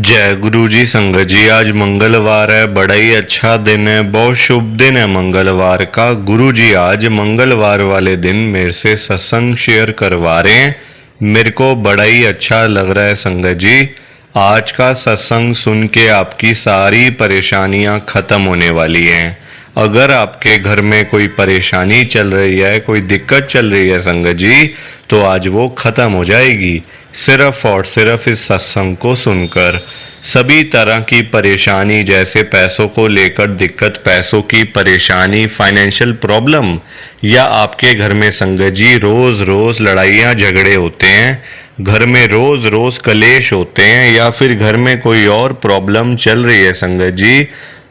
जय गुरु जी। संगत जी, आज मंगलवार है, बड़ा ही अच्छा दिन है, बहुत शुभ दिन है मंगलवार का। गुरु जी आज मंगलवार वाले दिन मेरे से सत्संग शेयर करवा रहे हैं। मेरे को बड़ा ही अच्छा लग रहा है संगत जी। आज का सत्संग सुन के आपकी सारी परेशानियां खत्म होने वाली हैं। अगर आपके घर में कोई परेशानी चल रही है, कोई दिक्कत चल रही है संगत जी, तो आज वो खत्म हो जाएगी सिर्फ और सिर्फ इस सत्संग को सुनकर। सभी तरह की परेशानी, जैसे पैसों को लेकर दिक्कत, पैसों की परेशानी, फाइनेंशियल प्रॉब्लम, या आपके घर में संगत जी रोज रोज लड़ाइयाँ झगड़े होते हैं, घर में रोज रोज कलेश होते हैं, या फिर घर में कोई और प्रॉब्लम चल रही है संगत जी,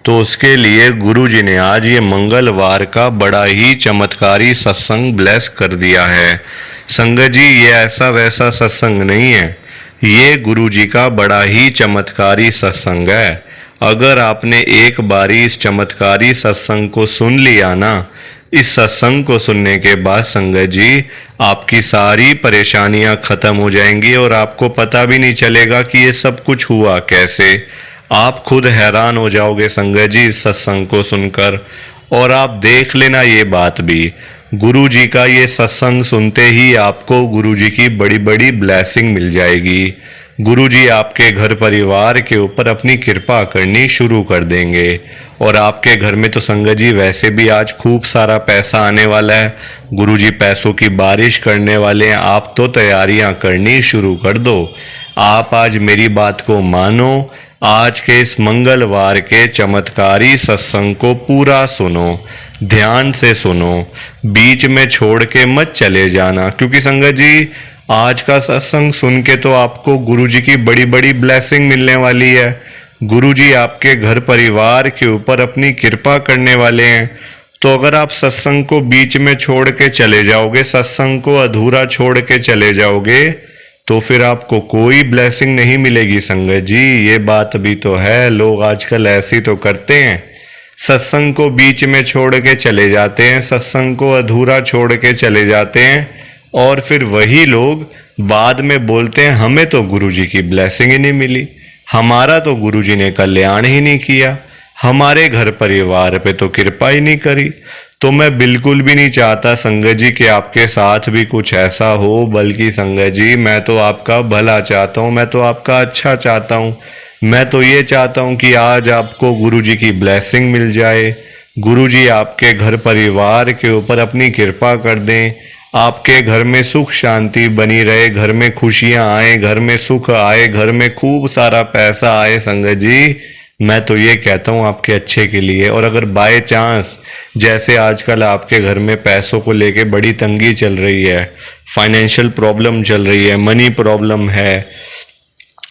तो उसके लिए गुरु जी ने आज ये मंगलवार का बड़ा ही चमत्कारी सत्संग ब्लेस कर दिया है। संगत जी ये ऐसा वैसा सत्संग नहीं है, ये गुरु जी का बड़ा ही चमत्कारी सत्संग है। अगर आपने एक बारी इस चमत्कारी सत्संग को सुन लिया ना, इस सत्संग को सुनने के बाद संगत जी आपकी सारी परेशानियां खत्म हो जाएंगी और आपको पता भी नहीं चलेगा कि ये सब कुछ हुआ कैसे। आप खुद हैरान हो जाओगे संगत जी इस सत्संग को सुनकर। और आप देख लेना ये बात भी, गुरु जी का ये सत्संग सुनते ही आपको गुरु जी की बड़ी बड़ी ब्लेसिंग मिल जाएगी। गुरु जी आपके घर परिवार के ऊपर अपनी कृपा करनी शुरू कर देंगे। और आपके घर में तो संगत जी वैसे भी आज खूब सारा पैसा आने वाला है, गुरु जी पैसों की बारिश करने वाले हैं। आप तो तैयारियां करनी शुरू कर दो। आप आज मेरी बात को मानो, आज के इस मंगलवार के चमत्कारी सत्संग को पूरा सुनो, ध्यान से सुनो, बीच में छोड़ के मत चले जाना। क्योंकि संगत जी आज का सत्संग सुन के तो आपको गुरु जी की बड़ी बड़ी ब्लेसिंग मिलने वाली है। गुरु जी आपके घर परिवार के ऊपर अपनी कृपा करने वाले हैं। तो अगर आप सत्संग को बीच में छोड़ के चले जाओगे, सत्संग को अधूरा छोड़ के चले जाओगे, तो फिर आपको कोई ब्लेसिंग नहीं मिलेगी संगत जी। ये बात भी तो है, लोग आजकल ऐसी तो करते हैं, सत्संग को बीच में छोड़ के चले जाते हैं, सत्संग को अधूरा छोड़ के चले जाते हैं, और फिर वही लोग बाद में बोलते हैं हमें तो गुरु जी की ब्लेसिंग ही नहीं मिली, हमारा तो गुरु जी ने कल्याण ही नहीं किया, हमारे घर परिवार पे तो कृपा ही नहीं करी। तो मैं बिल्कुल भी नहीं चाहता संगत जी कि आपके साथ भी कुछ ऐसा हो, बल्कि संगत जी मैं तो आपका भला चाहता हूँ, मैं तो आपका अच्छा चाहता हूँ। मैं तो ये चाहता हूँ कि आज आपको गुरु जी की ब्लेसिंग मिल जाए, गुरु जी आपके घर परिवार के ऊपर अपनी कृपा कर दें, आपके घर में सुख शांति बनी रहे, घर में खुशियाँ आए, घर में सुख आए, घर में खूब सारा पैसा आए संगत जी। मैं तो ये कहता हूँ आपके अच्छे के लिए। और अगर बाय चांस जैसे आजकल आपके घर में पैसों को लेके बड़ी तंगी चल रही है, फाइनेंशियल प्रॉब्लम चल रही है, मनी प्रॉब्लम है,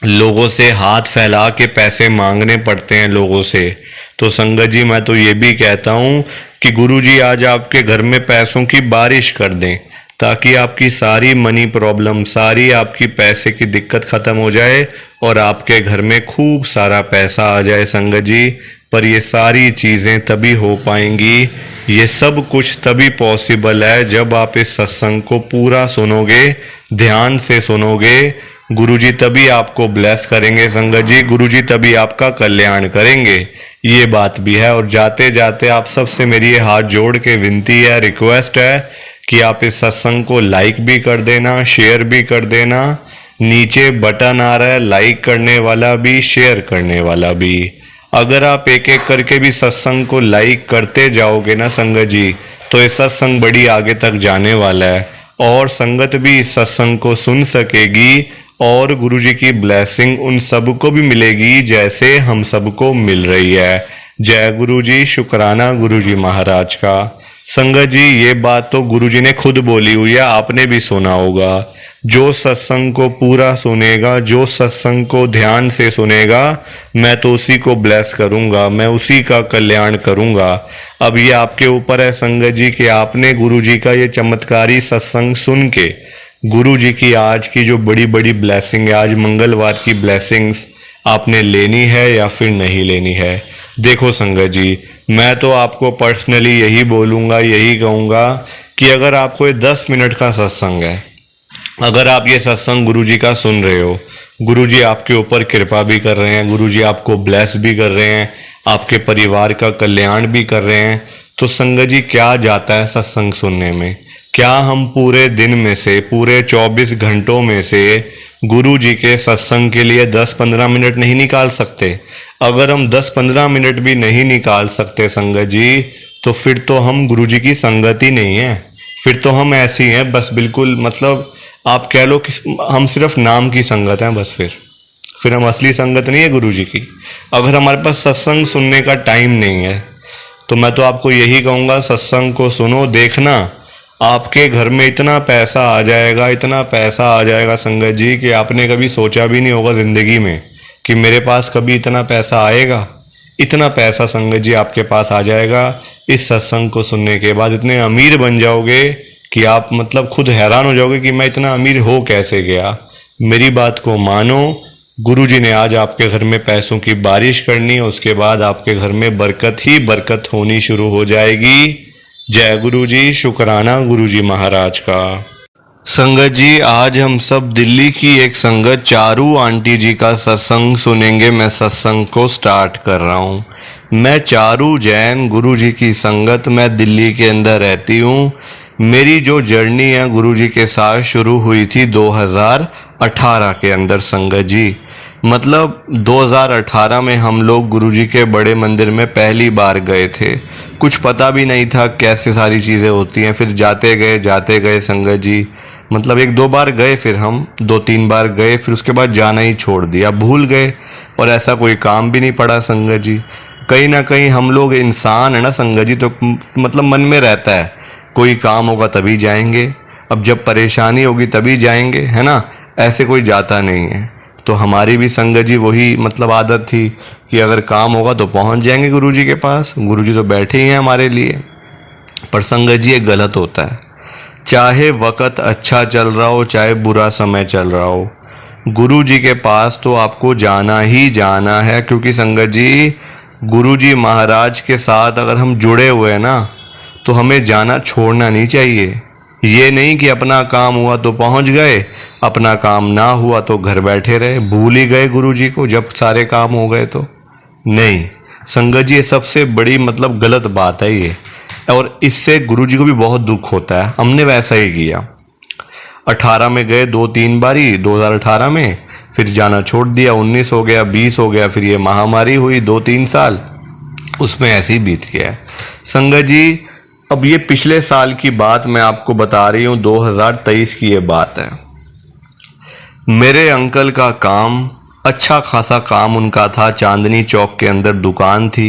लोगों से हाथ फैला के पैसे मांगने पड़ते हैं लोगों से, तो संगत जी मैं तो ये भी कहता हूँ कि गुरु जी आज आपके घर में पैसों की बारिश कर दें, ताकि आपकी सारी मनी प्रॉब्लम, सारी आपकी पैसे की दिक्कत खत्म हो जाए और आपके घर में खूब सारा पैसा आ जाए संगत जी। पर ये सारी चीज़ें तभी हो पाएंगी, ये सब कुछ तभी पॉसिबल है जब आप इस सत्संग को पूरा सुनोगे, ध्यान से सुनोगे। गुरुजी तभी आपको ब्लेस करेंगे संगत जी, गुरुजी तभी आपका कल्याण करेंगे। ये बात भी है। और जाते जाते आप सबसे मेरी ये हाथ जोड़ के विनती है, रिक्वेस्ट है कि आप इस सत्संग को लाइक भी कर देना, शेयर भी कर देना। नीचे बटन आ रहा है लाइक करने वाला भी, शेयर करने वाला भी। अगर आप एक एक करके भी सत्संग को लाइक करते जाओगे ना संगत जी, तो ये सत्संग बड़ी आगे तक जाने वाला है और संगत भी इस सत्संग को सुन सकेगी और गुरुजी की ब्लेसिंग उन सबको भी मिलेगी जैसे हम सबको मिल रही है। जय गुरु जी, शुक्राना गुरु जी महाराज का। संगत जी ये बात तो गुरुजी ने खुद बोली हुई है, आपने भी सुना होगा। जो सत्संग को पूरा सुनेगा, जो सत्संग को ध्यान से सुनेगा, मैं तो उसी को ब्लेस करूंगा, मैं उसी का कल्याण करूंगा। अब ये आपके ऊपर है संगत जी कि आपने गुरुजी का ये चमत्कारी सत्संग सुन के गुरु जी की आज की जो बड़ी बड़ी ब्लेसिंग है, आज मंगलवार की ब्लेसिंग्स आपने लेनी है या फिर नहीं लेनी है। देखो संगत जी, मैं तो आपको पर्सनली यही बोलूँगा, यही कहूँगा कि अगर आपको ये 10 मिनट का सत्संग है, अगर आप ये सत्संग गुरु जी का सुन रहे हो, गुरुजी आपके ऊपर कृपा भी कर रहे हैं, गुरुजी आपको ब्लेस भी कर रहे हैं, आपके परिवार का कल्याण भी कर रहे हैं। तो संगत जी क्या जाता है सत्संग सुनने में? क्या हम पूरे दिन में से, पूरे 24 घंटों में से गुरुजी के सत्संग के लिए 10-15 मिनट नहीं निकाल सकते? अगर हम 10-15 मिनट भी नहीं निकाल सकते संगत जी, तो फिर तो हम गुरुजी की संगत ही नहीं है। फिर तो हम ऐसे ही हैं बस, बिल्कुल मतलब आप कह लो कि हम सिर्फ नाम की संगत हैं बस। फिर हम असली संगत नहीं है गुरुजी की। अगर हमारे पास सत्संग सुनने का टाइम नहीं है तो मैं तो आपको यही कहूँगा, सत्संग को सुनो, देखना आपके घर में इतना पैसा आ जाएगा, इतना पैसा आ जाएगा संगत जी कि आपने कभी सोचा भी नहीं होगा ज़िंदगी में कि मेरे पास कभी इतना पैसा आएगा। इतना पैसा संगत जी आपके पास आ जाएगा इस सत्संग को सुनने के बाद। इतने अमीर बन जाओगे कि आप मतलब खुद हैरान हो जाओगे कि मैं इतना अमीर हो कैसे गया। मेरी बात को मानो, गुरुजी ने आज आपके घर में पैसों की बारिश करनी है, उसके बाद आपके घर में बरकत ही बरकत होनी शुरू हो जाएगी। जय गुरुजी, शुक्राना गुरुजी महाराज का। संगत जी आज हम सब दिल्ली की एक संगत चारू आंटी जी का सत्संग सुनेंगे। मैं सत्संग को स्टार्ट कर रहा हूँ। मैं चारू जैन, गुरुजी की संगत, मैं दिल्ली के अंदर रहती हूँ। मेरी जो जर्नी है गुरुजी के साथ शुरू हुई थी 2018 के अंदर संगत जी। मतलब 2018 में हम लोग गुरुजी के बड़े मंदिर में पहली बार गए थे। कुछ पता भी नहीं था कैसे सारी चीज़ें होती हैं। फिर जाते गए संगत जी, मतलब 1-2 बार गए, फिर हम 2-3 बार गए, फिर उसके बाद जाना ही छोड़ दिया, भूल गए। और ऐसा कोई काम भी नहीं पड़ा संगत जी। कहीं ना कहीं हम लोग इंसान है ना संगत जी, तो मतलब मन में रहता है कोई काम होगा तभी जाएंगे, अब जब परेशानी होगी तभी जाएंगे, है ना, ऐसे कोई जाता नहीं है। तो हमारी भी संगत जी वही मतलब आदत थी कि अगर काम होगा तो पहुंच जाएंगे गुरुजी के पास, गुरुजी तो बैठे ही हैं हमारे लिए। पर संगत जी ये गलत होता है। चाहे वक़्त अच्छा चल रहा हो, चाहे बुरा समय चल रहा हो, गुरुजी के पास तो आपको जाना ही जाना है। क्योंकि संगत जी गुरुजी महाराज के साथ अगर हम जुड़े हुए हैं ना, तो हमें जाना छोड़ना नहीं चाहिए। ये नहीं कि अपना काम हुआ तो पहुंच गए, अपना काम ना हुआ तो घर बैठे रहे, भूल ही गए गुरुजी को जब सारे काम हो गए तो। नहीं संगत जी, ये सबसे बड़ी मतलब गलत बात है ये, और इससे गुरुजी को भी बहुत दुख होता है। हमने वैसा ही किया, 18 में गए 2-3 बारी, 2018 में, फिर जाना छोड़ दिया, 19 हो गया, 20 हो गया, फिर ये महामारी हुई 2-3 साल, उसमें ऐसे ही बीत गया संगत जी। अब ये पिछले साल की बात मैं आपको बता रही हूँ, 2023 की ये बात है। मेरे अंकल का काम, अच्छा खासा काम उनका था, चांदनी चौक के अंदर दुकान थी,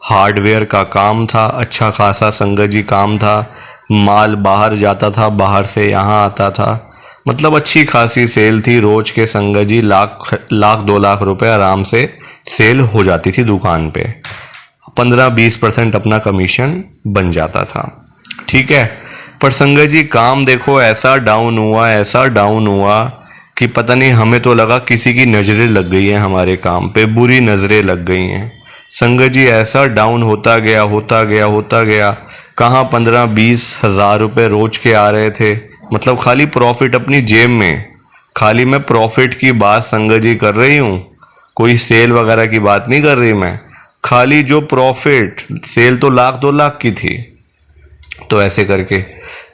हार्डवेयर का काम था, अच्छा खासा संगत जी काम था। माल बाहर जाता था, बाहर से यहाँ आता था, मतलब अच्छी खासी सेल थी। रोज के संगत जी लाख 2 लाख रुपए आराम से सेल हो जाती थी दुकान पे। 15-20% अपना कमीशन बन जाता था, ठीक है। पर संगत जी काम देखो ऐसा डाउन हुआ, ऐसा डाउन हुआ कि पता नहीं, हमें तो लगा किसी की नज़रें लग गई हैं हमारे काम पे, बुरी नज़रें लग गई हैं संगत जी। ऐसा डाउन होता गया। कहाँ 15-20 हज़ार रुपये रोज के आ रहे थे, मतलब खाली प्रॉफिट अपनी जेब में। खाली मैं प्रॉफिट की बात संगत जी कर रही हूँ, कोई सेल वगैरह की बात नहीं कर रही मैं। खाली जो प्रॉफिट, सेल तो 1-2 लाख की थी। तो ऐसे करके,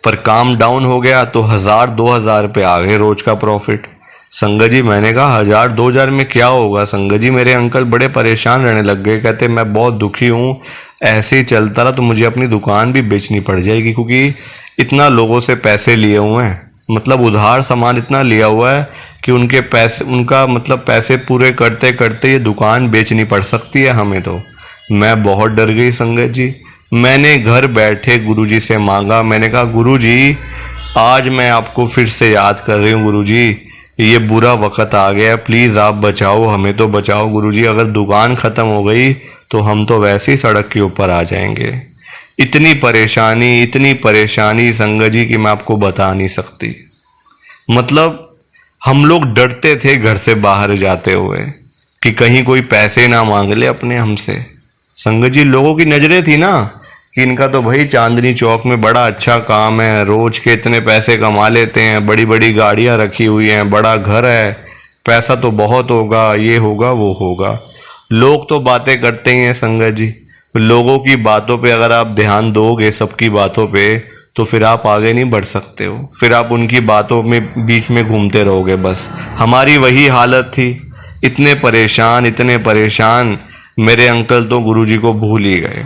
पर काम डाउन हो गया तो 1000-2000 रुपये आ गए रोज का प्रॉफिट संगत जी। मैंने कहा 1000-2000 में क्या होगा संगत जी। मेरे अंकल बड़े परेशान रहने लग गए, कहते मैं बहुत दुखी हूँ, ऐसे ही चलता रहा तो मुझे अपनी दुकान भी बेचनी पड़ जाएगी, क्योंकि इतना लोगों से पैसे लिए हुए हैं, मतलब उधार सामान इतना लिया हुआ है कि उनके पैसे, उनका मतलब पैसे पूरे करते करते ये दुकान बेचनी पड़ सकती है हमें। तो मैं बहुत डर गई संगत जी। मैंने घर बैठे गुरुजी से मांगा, मैंने कहा गुरुजी आज मैं आपको फिर से याद कर रही हूँ गुरुजी, ये बुरा वक्त आ गया, प्लीज़ आप बचाओ, हमें तो बचाओ गुरुजी। अगर दुकान ख़त्म हो गई तो हम तो वैसे ही सड़क के ऊपर आ जाएंगे। इतनी परेशानी संगत जी कि मैं आपको बता नहीं सकती। मतलब हम लोग डरते थे घर से बाहर जाते हुए कि कहीं कोई पैसे ना मांग ले अपने हमसे संगत जी। लोगों की नज़रें थी ना कि इनका तो भाई चांदनी चौक में बड़ा अच्छा काम है, रोज के इतने पैसे कमा लेते हैं, बड़ी बड़ी गाड़ियां रखी हुई हैं, बड़ा घर है, पैसा तो बहुत होगा, ये होगा वो होगा। लोग तो बातें करते ही हैं संगत जी। लोगों की बातों पे अगर आप ध्यान दोगे, सबकी बातों पे, तो फिर आप आगे नहीं बढ़ सकते हो। फिर आप उनकी बातों में बीच में घूमते रहोगे बस। हमारी वही हालत थी। इतने परेशान, मेरे अंकल तो गुरुजी को भूल ही गए।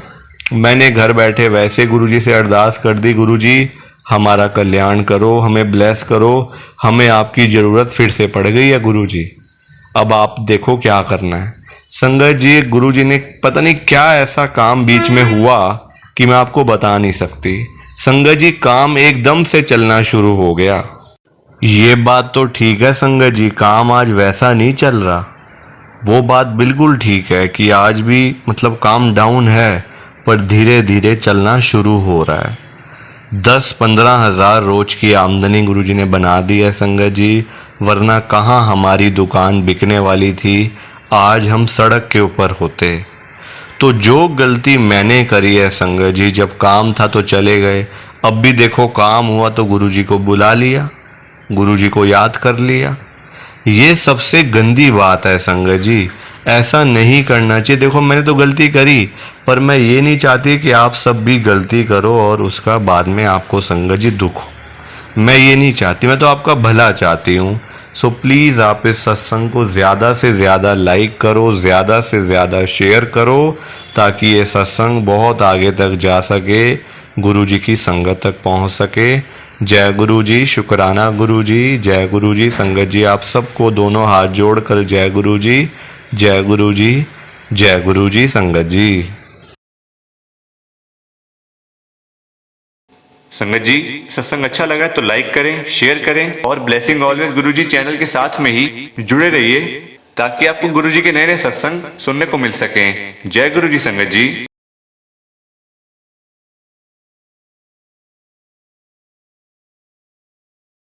मैंने घर बैठे वैसे गुरुजी से अरदास कर दी, गुरुजी हमारा कल्याण करो, हमें ब्लेस करो, हमें आपकी ज़रूरत फिर से पड़ गई है गुरुजी। अब आप देखो क्या करना है। संगत जी, गुरुजी ने पता नहीं क्या ऐसा काम बीच में हुआ कि मैं आपको बता नहीं सकती। संगत जी, काम एकदम से चलना शुरू हो गया। ये बात तो ठीक है संगत जी, काम आज वैसा नहीं चल रहा। वो बात बिल्कुल ठीक है कि आज भी मतलब काम डाउन है, पर धीरे धीरे चलना शुरू हो रहा है। 10-15 हज़ार रोज की आमदनी गुरुजी ने बना दी है संगत जी, वरना कहाँ हमारी दुकान बिकने वाली थी, आज हम सड़क के ऊपर होते। तो जो गलती मैंने करी है संगत जी, जब काम था तो चले गए, अब भी देखो काम हुआ तो गुरुजी को बुला लिया, गुरुजी को याद कर लिया। ये सबसे गंदी बात है संगत जी, ऐसा नहीं करना चाहिए। देखो मैंने तो गलती करी, पर मैं ये नहीं चाहती कि आप सब भी गलती करो और उसका बाद में आपको संगत जी दुख हो। मैं ये नहीं चाहती, मैं तो आपका भला चाहती हूँ। सो प्लीज़ आप इस सत्संग को ज़्यादा से ज़्यादा लाइक करो, ज़्यादा से ज़्यादा शेयर करो, ताकि ये सत्संग बहुत आगे तक जा सके, गुरु जी की संगत तक पहुँच सके। जय गुरु जी, शुक्राना गुरु जी, जय गुरु जी। संगत जी आप सबको दोनों हाथ जोड़कर जय गुरु जी, जय गुरु जी, जय गुरु जी। संगत जी, संगत जी, सत्संग अच्छा लगा तो लाइक करें, शेयर करें और ब्लेसिंग ऑलवेज गुरुजी चैनल के साथ में ही जुड़े रहिए, ताकि आपको गुरुजी के नए नए सत्संग सुनने को मिल सकें। जय गुरु जी संगत जी।